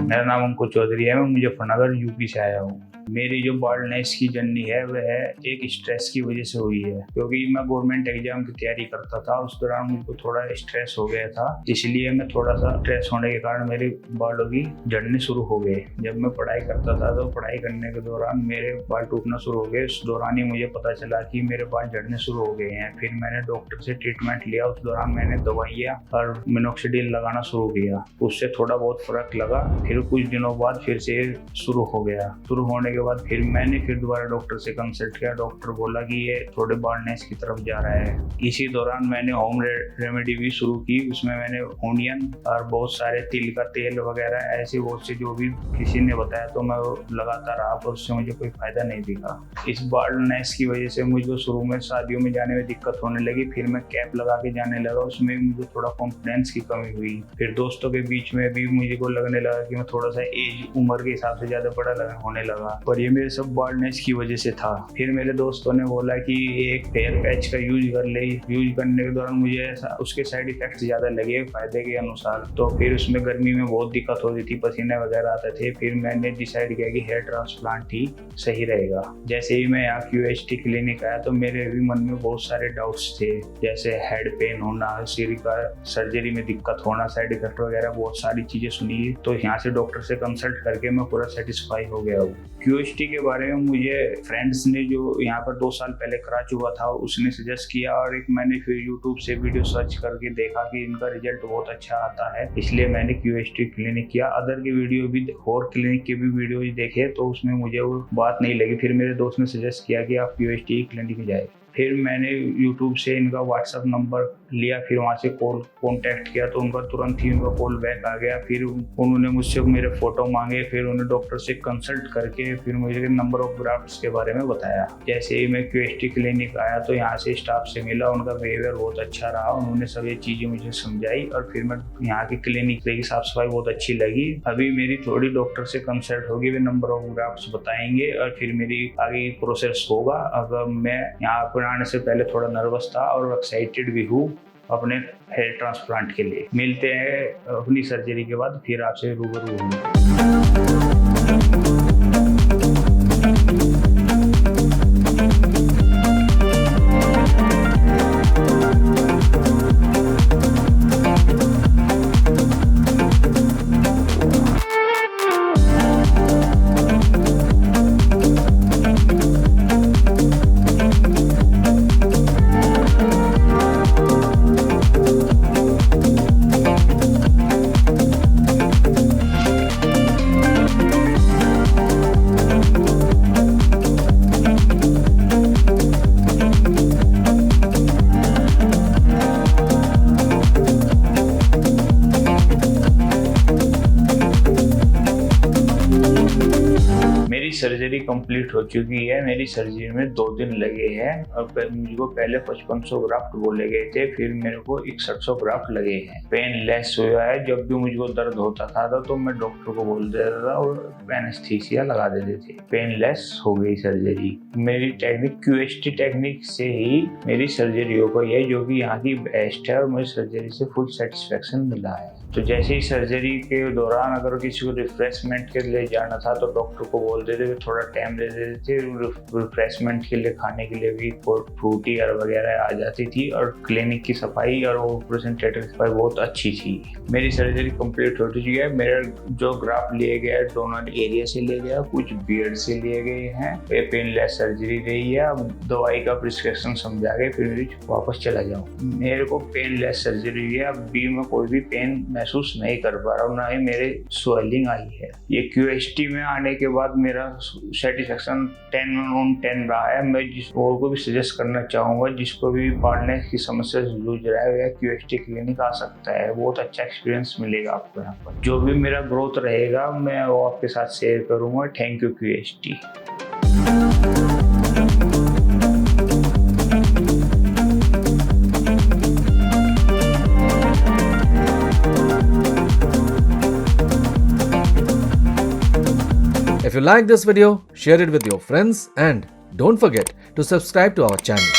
मेरा नाम अंकुर चौधरी है। मैं मुजफ्फरनगर यूपी से आया हूँ। मेरी जो बाल्डनेस की जर्नी है वह एक स्ट्रेस की वजह से हुई है, क्योंकि मैं गवर्नमेंट एग्जाम की तैयारी करता था। उस दौरान मुझको थोड़ा स्ट्रेस हो गया था, इसलिए मैं थोड़ा सा स्ट्रेस होने के कारण मेरे बालों की झड़ने शुरू हो गए। जब मैं पढ़ाई करता था तो पढ़ाई करने के दौरान मेरे बाल टूटना शुरू हो गए। उस दौरान ही मुझे पता चला कि मेरे बाल झड़ने शुरू हो गए हैं। फिर मैंने डॉक्टर से ट्रीटमेंट लिया। उस दौरान मैंने दवाइयाँ और मिनोक्सिडिल लगाना शुरू किया। उससे थोड़ा बहुत फर्क लगा। फिर कुछ दिनों बाद फिर से शुरू हो गया। शुरू होने के बाद फिर मैंने दोबारा डॉक्टर से कंसल्ट किया। डॉक्टर बोला कि ये थोड़े बाल्डनेस की तरफ जा रहा है। इसी दौरान मैंने होम रेमेडी भी शुरू की। उसमें मैंने ओनियन और बहुत सारे तिल का तेल वगैरह ऐसे बहुत से जो भी किसी ने बताया तो मैं लगाता रहा, पर उससे मुझे कोई फायदा नहीं दिखा। इस बाल्डनेस की वजह से मुझे शुरू में शादियों में जाने में दिक्कत होने लगी। फिर मैं कैप लगा के जाने लगा, उसमें मुझे थोड़ा कॉन्फिडेंस की कमी हुई। फिर दोस्तों के बीच में भी मुझे को लगने लगा कि मैं थोड़ा सा एज उम्र के हिसाब से ज्यादा बड़ा होने लगा, पर ये मेरे सब बाल्डनेस की वजह से था। फिर मेरे दोस्तों ने बोला कि एक हेयर पैच का यूज कर ले। यूज करने के दौरान मुझे ऐसा उसके साइड इफेक्ट्स ज्यादा लगे फायदे के अनुसार। तो फिर उसमें गर्मी में बहुत दिक्कत होती थी, पसीने वगैरह आते थे। फिर मैंने डिसाइड किया कि हेयर ट्रांसप्लांट ही सही रहेगा। जैसे ही मैं यहाँ QHT क्लिनिक आया तो मेरे भी मन में बहुत सारे डाउट्स थे, जैसे हेड पेन होना, सिर का सर्जरी में दिक्कत होना, साइड इफेक्ट वगैरह बहुत सारी चीजें सुनी। तो यहाँ से डॉक्टर से कंसल्ट करके मैं पूरा सेटिस्फाई हो गया हूँ। QHT के बारे में मुझे फ्रेंड्स ने जो यहाँ पर 2 साल पहले करा चुका था उसने सजेस्ट किया, और एक मैंने फिर YouTube से वीडियो सर्च करके देखा कि इनका रिजल्ट बहुत अच्छा आता है, इसलिए मैंने QHT क्लिनिक किया। अदर की वीडियो भी और क्लिनिक के भी वीडियो देखे तो उसमें मुझे वो बात नहीं लगी। फिर मेरे दोस्त ने सजेस्ट किया कि आप QHT क्लिनिक जाए। फिर मैंने YouTube से इनका WhatsApp नंबर लिया, फिर वहाँ से कॉन्टैक्ट किया तो उनका तुरंत ही उनका कॉल बैक आ गया। फिर उन्होंने मुझसे मेरे फोटो मांगे। फिर उन्होंने डॉक्टर से कंसल्ट करके फिर मुझे नंबर ऑफ ग्राफ्ट्स के बारे में बताया। जैसे ही मैं QHT क्लिनिक आया तो यहाँ से स्टाफ से मिला, उनका बिहेवियर बहुत अच्छा रहा। उन्होंने सभी चीज़ें मुझे समझाई और फिर मैं यहाँ की क्लिनिक की साफ सफाई बहुत अच्छी लगी। अभी मेरी थोड़ी डॉक्टर से कंसल्ट होगी, वे नंबर ऑफ ग्राफ्ट्स बताएंगे और फिर मेरी आगे प्रोसेस होगा। अगर मैं यहाँ पर आने से पहले थोड़ा नर्वस था और एक्साइटेड भी हूँ अपने हेयर ट्रांसप्लांट के लिए। मिलते हैं अपनी सर्जरी के बाद, फिर आपसे रूबरू होंगे। सर्जरी कंप्लीट हो चुकी है। मेरी सर्जरी में 2 दिन लगे हैं और मुझको पहले 5500 ग्राफ्ट बोले गए थे, फिर मेरे को 6100 ग्राफ्ट लगे हैं। पेन लेस हुआ है। जब भी मुझको दर्द होता था तो मैं डॉक्टर को बोल देता था और एनेस्थीसिया लगा देते थे। पेन लेस हो गई सर्जरी। मेरी टेक्निक QHT टेक्निक से ही मेरी सर्जरी हो गई है, जो कि यहाँ की बेस्ट है और मुझे सर्जरी से फुल सेटिस्फेक्शन मिला है। तो जैसे ही सर्जरी के दौरान अगर किसी को रिफ्रेशमेंट के लिए जाना था तो डॉक्टर को बोल देते थे, थोड़ा टाइम दे देते थे। रिफ्रेशमेंट के लिए खाने के लिए भी फ्रूटी और वगैरह आ जाती थी, और क्लिनिक की सफाई और ऑपरेशन थिएटर की सफाई बहुत अच्छी थी। मेरी सर्जरी कंप्लीट हो चुकी है। मेरा जो ग्राफ लिए गए दोनों एरिया से लिए गया, कुछ बियर्ड से लिए गए हैं। ये पेनलेस सर्जरी रही है। अब दवाई का प्रिस्क्रिप्शन समझा के फिर वापस चला जाऊँ। मेरे को पेनलेस सर्जरी हुई है। अब भी मैं कोई भी पेन महसूस नहीं कर पा रहा हूँ, ना ही मेरे स्वेलिंग आई है। ये QHT में आने के बाद मेरा सेटिस्फेक्शन 10/10 रहा है। मैं जिस और को भी सजेस्ट करना चाहूँगा, जिसको भी बाल्डनेस की समस्या से जूझ रहा है या QHT क्लिनिक आ सकता है। बहुत अच्छा एक्सपीरियंस मिलेगा आपको यहाँ पर। जो भी मेरा ग्रोथ रहेगा मैं वो आपके साथ शेयर करूँगा। Thank you QHT। If you like this video, share it with your friends and don't forget to subscribe to our channel.